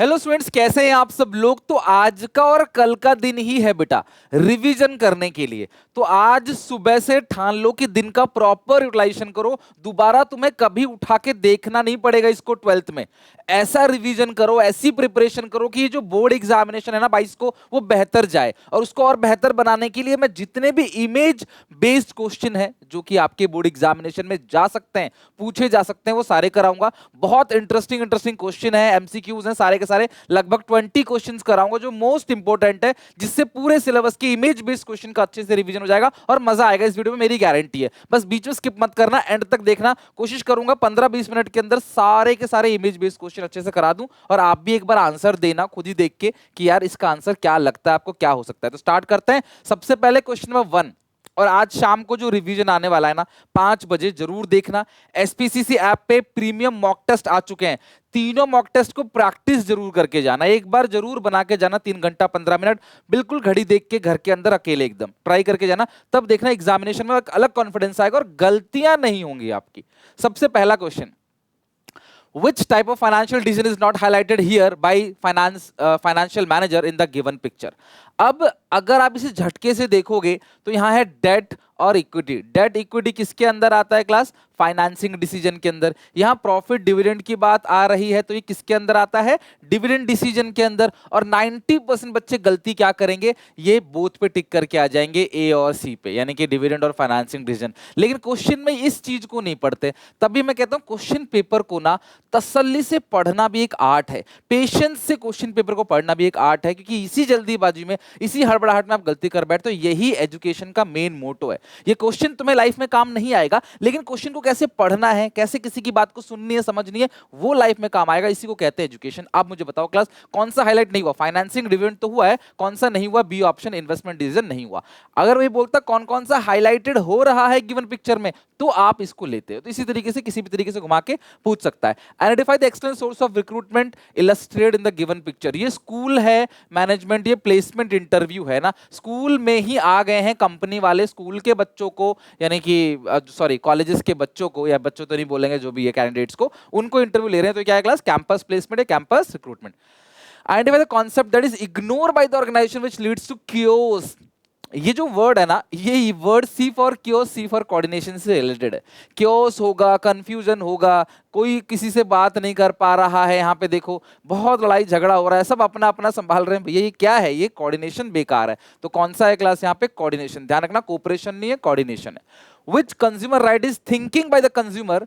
Hello students, कैसे हैं आप सब लोग। तो आज का और कल का दिन ही है बेटा रिवीजन करने के लिए। तो आज सुबह से ठान लो कि दिन का प्रॉपर यूटिलाइजेशन करो। दोबारा तुम्हें कभी उठा के देखना नहीं पड़ेगा इसको 12th में। ऐसा रिवीजन करो, ऐसी प्रिपरेशन करो कि ये जो बोर्ड एग्जामिनेशन है ना 22 को, वो बेहतर जाए। और उसको और बेहतर बनाने के लिए मैं जितने भी इमेज बेस्ड क्वेश्चन है जो कि आपके बोर्ड एग्जामिनेशन में जा सकते हैं, पूछे जा सकते हैं, वो सारे कराऊंगा। बहुत इंटरेस्टिंग इंटरेस्टिंग क्वेश्चन है, एमसीक्यूज हैं सारे के सारे। लगभग 20 क्वेश्चंस कराऊंगा जो मोस्ट इंपॉर्टेंट है, जिससे पूरे सिलेबस के इमेज बेस्ड क्वेश्चन का अच्छे से रिवीजन हो जाएगा और मजा आएगा इस वीडियो में, मेरी गारंटी है। बस बीच में स्किप मत करना, एंड तक देखना। कोशिश करूंगा 15-20 मिनट के अंदर सारे के सारे इमेज बेस्ड क्वेश्चन अच्छे से करा दूं, और आप भी एक बार आंसर देना खुद ही देख के कि यार इसका आंसर क्या लगता है आपको, क्या हो सकता है। तो स्टार्ट करते हैं। सबसे पहले क्वेश्चन नंबर 1। और आज शाम को जो रिवीजन आने वाला है ना 5 बजे, जरूर देखना। एसपीसीसी ऐप पे प्रीमियम मॉक टेस्ट आ चुके हैं। तीनों मॉक टेस्ट को प्रैक्टिस जरूर करके जाना, एक बार जरूर बना के जाना। 3 घंटा 15 मिनट बिल्कुल घड़ी देख के घर के अंदर अकेले एकदम ट्राई करके जाना। तब देखना एग्जामिनेशन में एक अलग कॉन्फिडेंस आएगा और गलतियां नहीं होंगी आपकी। सबसे पहला question, which type of financial decision is not highlighted here by financial manager in the given picture। अब अगर आप इसे झटके से देखोगे तो यहां है डेट और इक्विटी। डेट इक्विटी किसके अंदर आता है क्लास? फाइनेंसिंग डिसीजन के अंदर। यहां प्रॉफिट डिविडेंड की बात आ रही है तो ये किसके अंदर आता है? डिविडेंड डिसीजन के अंदर। और 90% बच्चे गलती क्या करेंगे? ये बोथ पे टिक करके आ जाएंगे, ए और सी पे, यानी कि डिविडेंड और फाइनेंसिंग डिसीजन। लेकिन क्वेश्चन में इस चीज को नहीं पढ़ते। तभी मैं कहता हूं क्वेश्चन पेपर को ना तसल्ली से पढ़ना भी एक आर्ट है, पेशेंस से क्वेश्चन पेपर को पढ़ना भी एक आर्ट है, क्योंकि इसी जल्दीबाजी में, इसी हड़बड़ाहट में आप गलती कर बैठते हो। यही एजुकेशन का मेन मोटो है। ये क्वेश्चन तुम्हें लाइफ में काम नहीं आएगा, लेकिन क्वेश्चन को कैसे पढ़ना है, कैसे किसी की बात को सुननी है, समझनी है, वो लाइफ में काम आएगा। इसी को कहते हैं एजुकेशन। आप मुझे बताओ क्लास, कौन सा हाईलाइट नहीं हुआ? फाइनेंसिंग डिविडेंड तो हुआ है, कौन सा नहीं हुआ? बी ऑप्शन, इन्वेस्टमेंट डिसीजन नहीं हुआ। अगर वही बोलता कौन कौन सा हाईलाइटेड हो रहा है गिवन पिक्चर में, तो आप इसको लेते हो। तो इसी तरीके से किसी भी तरीके से घुमा के पूछ सकता है। Identify the external source of recruitment illustrated in the given picture. ये स्कूल है, मैनेजमेंट, ये प्लेसमेंट इंटरव्यू है ना, स्कूल में ही आ गए हैं कंपनी वाले स्कूल के बच्चों को, यानी कि सॉरी कॉलेजेस के बच्चों को, या बच्चों तो नहीं बोलेंगे, जो भी है कैंडिडेट्स को, उनको इंटरव्यू ले रहे हैं। तो क्या है क्लास? कैंपस प्लेसमेंट है, campus recruitment. Identify the concept that is ignore by the organisation which leads to chaos. ये जो वर्ड है ना, ये word C for chaos, C for coordination से रिलेटेड है। क्योस होगा, कंफ्यूजन होगा, कोई किसी से बात नहीं कर पा रहा है। यहाँ पे देखो बहुत लड़ाई झगड़ा हो रहा है, सब अपना अपना संभाल रहे हैं। भैया ये क्या है? ये कोऑर्डिनेशन बेकार है। तो कौन सा है क्लास यहाँ पे? कोऑर्डिनेशन। ध्यान रखना, कोऑपरेशन नहीं है, कोऑर्डिनेशन है। Which consumer right is thinking by the consumer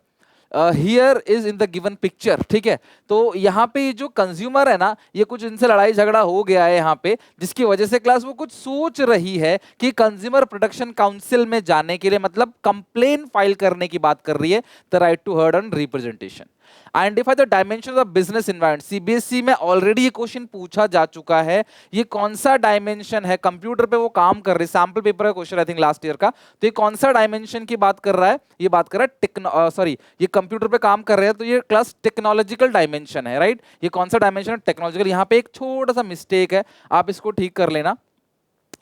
here is in the given picture. ठीक है, तो यहाँ पे ये जो कंज्यूमर है ना, ये कुछ इनसे लड़ाई झगड़ा हो गया है यहाँ पे, जिसकी वजह से क्लास वो कुछ सोच रही है कि कंज्यूमर प्रोटेक्शन काउंसिल में जाने के लिए, मतलब कंप्लेन फाइल करने की बात कर रही है, the right to heard on representation. Identify the dimension of business environment. CBSE में ऑलरेडी ये क्वेश्चन पूछा जा चुका है। ये कौन सा डायमेंशन है? कंप्यूटर पे वो काम कर रहे, सैंपल पेपर का question I think last year का। तो ये कौन सा डायमेंशन की बात कर रहा है? ये बात कर रहा है सॉरी, ये कंप्यूटर पे काम कर रहे हैं, तो ये क्लास टेक्नोलॉजिकल डायमेंशन है, राइट। ये कौन सा डायमेंशन है? टेक्नोलॉजिकल। यहाँ पे एक छोटा सा मिस्टेक है, आप इसको ठीक कर लेना।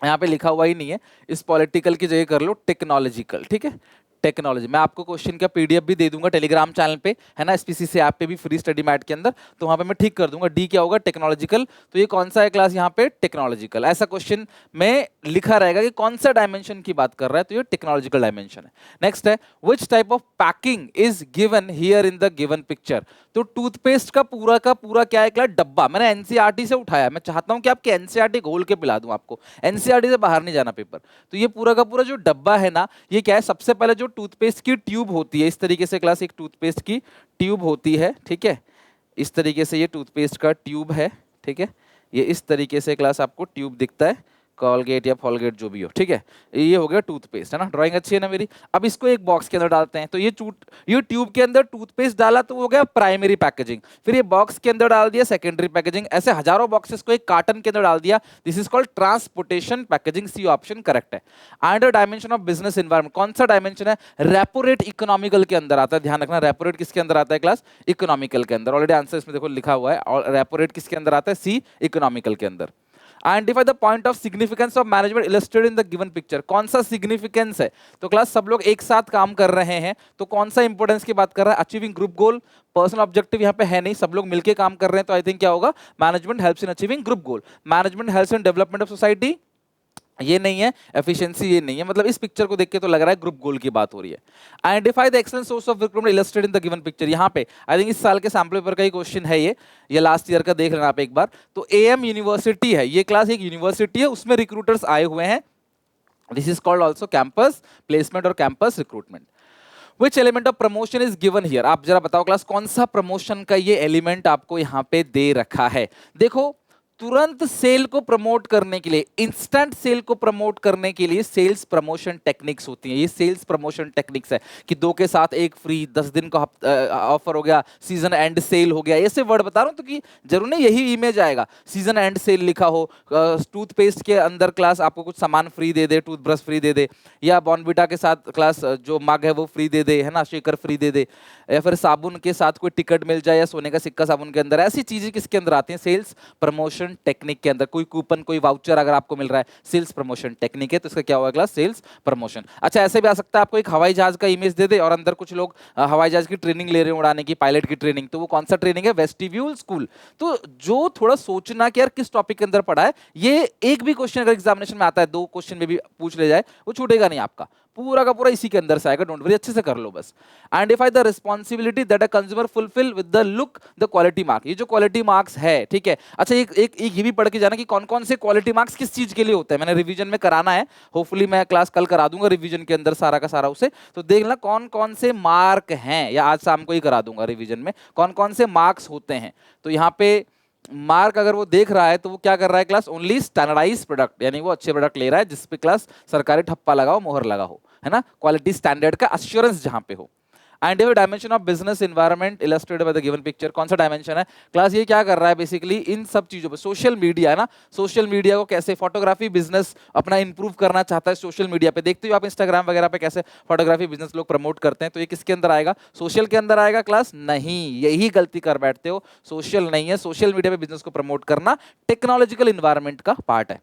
यहाँ पे लिखा हुआ ही नहीं है, इस पॉलिटिकल की जगह कर लो टेक्नोलॉजिकल। ठीक है, टेक्नोलॉजी। मैं आपको क्वेश्चन का पीडीएफ भी दे दूंगा टेलीग्राम चैनल पे, है ना, एसपीसीसी ऐप पे भी, फ्री स्टडी मैट के अंदर, तो वहां पे मैं ठीक कर दूंगा। डी क्या होगा? टेक्नोलॉजिकल। तो ये कौन सा है क्लास? यहाँ पे टेक्नोलॉजिकल। ऐसा क्वेश्चन में लिखा रहेगा कि कौन सा डायमेंशन की बात कर रहा है, तो ये टेक्नोलॉजिकल डायमेंशन है। नेक्स्ट है, विच type of packing is given here in the given picture. तो टूथपेस्ट का पूरा क्या है क्लास? डब्बा। मैंने एनसीईआरटी से उठाया, मैं चाहता हूं कि आपके एनसीईआरटी घोल के पिला दूं आपको, एनसीईआरटी से बाहर नहीं जाना पेपर। तो ये पूरा का पूरा जो डब्बा है ना, ये क्या है? सबसे पहले जो टूथपेस्ट की ट्यूब होती है, इस तरीके से क्लास एक टूथपेस्ट की ट्यूब होती है। ठीक है, इस तरीके से ये टूथपेस्ट का ट्यूब है। ठीक है, ये इस तरीके से क्लास आपको ट्यूब दिखता है, कॉलगेट या फॉलगेट जो भी हो। ठीक है, ये हो गया टूथपेस्ट, है ना। ड्राइंग अच्छी है ना मेरी। अब इसको एक बॉक्स के अंदर डालते हैं। तो ये ट्यूब के अंदर टूथपेस्ट डाला तो हो गया प्राइमरी पैकेजिंग। फिर ये बॉक्स के अंदर डाल दिया सेकेंडरी पैकेजिंग। ऐसे हजारों बॉक्सेस को एक कार्टन के अंदर डाल दिया। This is called transportation packaging. C option correct है। Under dimension of business environment, कौन सा डायमेंशन है? रेपो रेट इकोनॉमिकल के अंदर आता है। ध्यान रखना, रेपो रेट किसके अंदर आता है क्लास? इकोनॉमिकल के अंदर। ऑलरेडी आंसर इसमें देखो लिखा हुआ है। और रेपो रेट किसके अंदर आता है? सी, इकोनॉमिकल के अंदर। Identify the point of significance of management illustrated in the given picture. कौन सा सिग्निफिकेंस है? तो क्लास सब लोग एक साथ काम कर रहे हैं, तो कौन सा इंपोर्टेंस की बात कर रहा है? अचीविंग ग्रुप गोल। पर्सनल ऑब्जेक्टिव यहाँ पे है नहीं, सब लोग मिलकर काम कर रहे हैं, तो आई थिंक क्या होगा? Management helps in achieving group goal. Management helps in development of society, ये नहीं है। एफिशिएंसी, ये नहीं है। मतलब इस पिक्चर को देख के तो लग रहा है ग्रुप गोल की बात हो रही है। Identify the excellent source of recruitment illustrated in the given picture. यहाँ पे आई थिंक इस साल के सैंपल पेपर का ही क्वेश्चन है ये लास्ट ईयर का, देख लेना आप एक बार। तो एएम यूनिवर्सिटी है, ये क्लास एक यूनिवर्सिटी है, उसमें रिक्रूटर्स आए हुए हैं। This is called also campus placement और campus recruitment. Which element of promotion is given here? आप जरा बताओ क्लास, कौन सा प्रमोशन का ये एलिमेंट आपको यहाँ पे दे रखा है? देखो, तुरंत सेल को प्रमोट करने के लिए, इंस्टेंट सेल को प्रमोट करने के लिए सेल्स प्रमोशन टेक्निक्स होती हैं। ये सेल्स प्रमोशन टेक्निक्स है कि 2 के साथ 1 फ्री, 10 दिन का ऑफर हो गया, सीजन एंड सेल हो गया। ऐसे वर्ड बता रहा हूं तो कि जरूर नहीं यही इमेज आएगा। सीजन एंड सेल लिखा हो, टूथपेस्ट के अंदर क्लास आपको कुछ सामान फ्री दे दे, टूथब्रश फ्री दे दे, या बॉर्नविटा के साथ क्लास जो मग है वो फ्री दे दे, है ना, शेकर फ्री दे दे, या फिर साबुन के साथ कोई टिकट मिल जाए, या सोने का सिक्का साबुन के अंदर। ऐसी चीजें किसके अंदर आती हैं? सेल्स प्रमोशन टेक्निक के अंदर। कोई कूपन, कोई वाउचर अगर आपको मिल रहा है, सेल्स प्रमोशन टेक्निक है, तो इसका क्या होगा क्लास? Sales promotion. अच्छा, ऐसे भी आ सकता है आपको एक हवाई जहाज का इमेज दे दे और अंदर कुछ लोग हवाई जहाज की ट्रेनिंग ले रहे हैं, उड़ाने की, पायलट की ट्रेनिंग। तो वो कौन सा ट्रेनिंग है? Vestibule school. तो जो थोड़ा सोचना कि यार किस टॉपिक के अंदर पढ़ा है, ये एक भी क्वेश्चन अगर एग्जामिनेशन में आता है, 2 क्वेश्चन में भी पूछ ले जाए, वो छूटेगा नहीं आपका, पूरा का पूरा इसी के अंदर से आएगा। डोंट वरी, अच्छे से कर लो बस। Identify the responsibility that a consumer fulfil with the look the quality mark. ये जो क्वालिटी मार्क्स है, ठीक है। अच्छा, एक ये भी पढ़ के जाना कि कौन कौन से क्वालिटी मार्क्स किस चीज के लिए होते हैं। मैंने रिवीजन में कराना है, होपफुली मैं क्लास कल करा दूंगा रिवीजन के अंदर सारा का सारा उसे। तो देख लेना कौन कौन से मार्क हैं, या आज शाम को ही करा दूंगा रिवीजन में कौन कौन से मार्क्स होते हैं। तो यहाँ पे मार्क अगर वो देख रहा है तो वो क्या कर रहा है क्लास? ओनली स्टैंडर्डाइज प्रोडक्ट, यानी वो अच्छे प्रोडक्ट ले रहा है जिस पे क्लास सरकारी ठप्पा लगा हो, मोहर लगा हो, है ना, क्वालिटी स्टैंडर्ड का अश्योरेंस जहां पे हो। Identify dimension of business environment illustrated by the given picture. कौन सा डायमेंशन है क्लास? ये क्या कर रहा है बेसिकली इन सब चीजों पे? सोशल मीडिया है ना, सोशल मीडिया को कैसे फोटोग्राफी बिजनेस अपना इंप्रूव करना चाहता है सोशल मीडिया पे। देखते हो आप इंस्टाग्राम वगैरह पे कैसे फोटोग्राफी बिजनेस लोग प्रमोट करते हैं। तो ये किसके अंदर आएगा? सोशल के अंदर आएगा क्लास? नहीं, यही गलती कर बैठते हो, सोशल नहीं है। सोशल मीडिया पे बिजनेस को प्रमोट करना टेक्नोलॉजिकल इन्वायरमेंट का पार्ट है।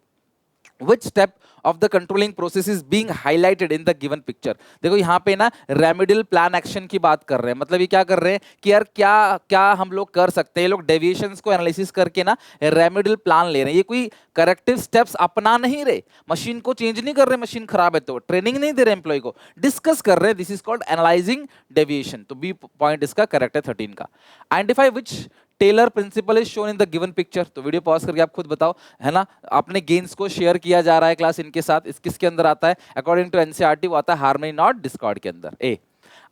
Which step of the controlling process is being highlighted in the given picture? देखो यहाँ पे ना रेमेडियल प्लान एक्शन की बात कर रहे हैं। मतलब ये क्या कर रहे हैं कि यार क्या क्या हम लोग कर सकते हैं। ये लोग डेविएशंस को एनालिसिस करके ना रेमेडियल प्लान ले रहे हैं। ये कोई करेक्टिव स्टेप्स अपना नहीं रहे, मशीन को चेंज नहीं कर रहे, मशीन खराब है तो ट्रेनिंग नहीं दे रहे एम्प्लॉय को, डिस्कस कर रहे हैं। This is called analysing deviation. तो बी पॉइंट इसका करेक्ट है 13 का। Identify which Taylor principle is shown in the given picture. तो वीडियो पॉज करके आप खुद बताओ, है ना। अपने गेन्स को शेयर किया जा रहा है क्लास इनके साथ, इस किसके अंदर आता है? अकॉर्डिंग टू एनसीईआरटी वो आता है हार्मनी नॉट डिस्कॉर्ड के अंदर। A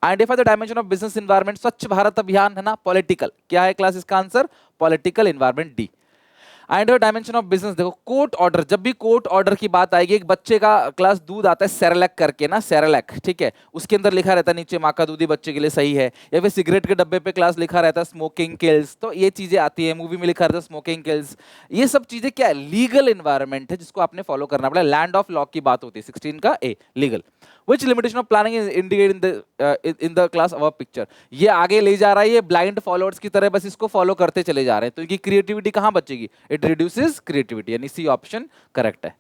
identify the dimension of business environment. Swachh Bharat अभियान, है ना, पॉलिटिकल। क्या है क्लास इसका answer? Political environment, D. Identify dimension of business. देखो कोर्ट ऑर्डर, जब भी कोर्ट ऑर्डर की बात आएगी, एक बच्चे का क्लास दूध आता है सेरेलैक करके ना, सेरेलैक, ठीक है, उसके अंदर लिखा रहता है नीचे माँ का दूध ही बच्चे के लिए सही है, या फिर सिगरेट के डब्बे पे क्लास लिखा रहता है स्मोकिंग किल्स। तो ये चीजें आती है, मूवी में लिखा रहता है स्मोकिंग किल्स। ये सब चीजें क्या है? लीगल एनवायरनमेंट है जिसको आपने फॉलो करना पड़ेगा। लैंड ऑफ लॉ की बात होती है 16 का ए, legal. Which limitation of planning is indicated in the class of a picture? ये आगे ले जा रहा है, ये ब्लाइंड फॉलोअर्स की तरह बस इसको फॉलो करते चले जा रहे हैं। तो इनकी क्रिएटिविटी कहाँ बचेगी? इट रिड्यूसेस क्रिएटिविटी, यानी सी ऑप्शन करेक्ट है।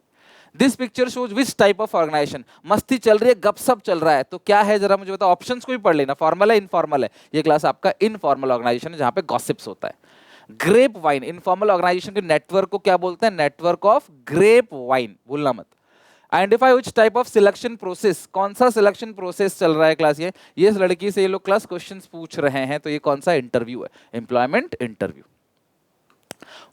This picture shows which type of organisation. मस्ती चल रही है, गपशप चल रहा है, तो क्या है जरा मुझे बताओ। ऑप्शंस को भी पढ़ लेना, फॉर्मल है इनफॉर्मल है। ये क्लास आपका इनफॉर्मल ऑर्गेनाइजेशन है जहां पे गॉसिप्स होता है। ग्रेप वाइन, इनफॉर्मल ऑर्गेनाइजेशन के नेटवर्क को क्या बोलते हैं? नेटवर्क ऑफ ग्रेप वाइन, भूलना मत। Identify which type of selection process. कौन सा सिलेक्शन प्रोसेस चल रहा है क्लास? ये इस लड़की से ये लोग क्लास क्वेश्चंस पूछ रहे हैं, तो ये कौन सा इंटरव्यू है? Employment interview.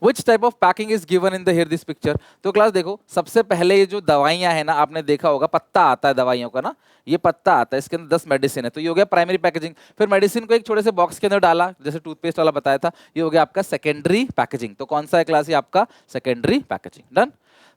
Which type of packing is given in the here this picture. तो क्लास देखो, सबसे पहले ये जो दवाइयां है ना, आपने देखा होगा पत्ता आता है दवाइयों का ना, ये पत्ता आता है, इसके अंदर 10 मेडिसिन है। तो ये हो गया प्राइमरी पैकेजिंग। फिर मेडिसिन को एक छोटे से बॉक्स के अंदर डाला, जैसे टूथपेस्ट वाला बताया था, ये हो गया आपका सेकेंडरी पैकेजिंग। तो कौन सा है क्लास? ये आपका सेकेंडरी पैकेजिंग। डन,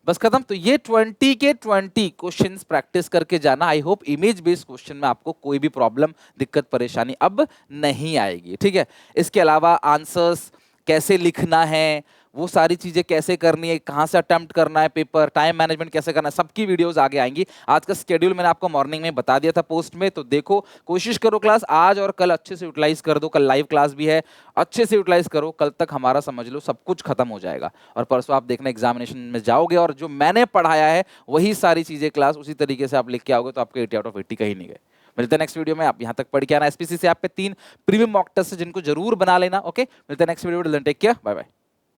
बस खत्म। तो ये 20 के 20 क्वेश्चंस प्रैक्टिस करके जाना। I hope image based question में आपको कोई भी प्रॉब्लम, दिक्कत, परेशानी अब नहीं आएगी, ठीक है। इसके अलावा आंसर्स, कैसे लिखना है, वो सारी चीजें कैसे करनी है, कहाँ से अटेम्प्ट करना है पेपर, टाइम मैनेजमेंट कैसे करना है, सबकी वीडियोस आगे आएंगी। आज का स्केड्यूल मैंने आपको मॉर्निंग में बता दिया था पोस्ट में, तो देखो कोशिश करो क्लास आज और कल अच्छे से यूटिलाइज कर दो। कल लाइव क्लास भी है, अच्छे से यूटिलाइज करो, कल तक हमारा समझ लो सब कुछ खत्म हो जाएगा। और परसों आप देखना एग्जामिनेशन में जाओगे और जो मैंने पढ़ाया है वही सारी चीजें क्लास उसी तरीके से आप लिख के आओगे, तो आपके 80 आउट ऑफ 80 कहीं नहीं गए। मिलते हैं नेक्स्ट वीडियो में। आप यहां तक पढ़ के आना। एसपीसी से आप पे 3 प्रीमियम मॉक टेस्ट है जिनको जरूर बना लेना। ओके, मिलते हैं नेक्स्ट वीडियो में। Take care, bye bye.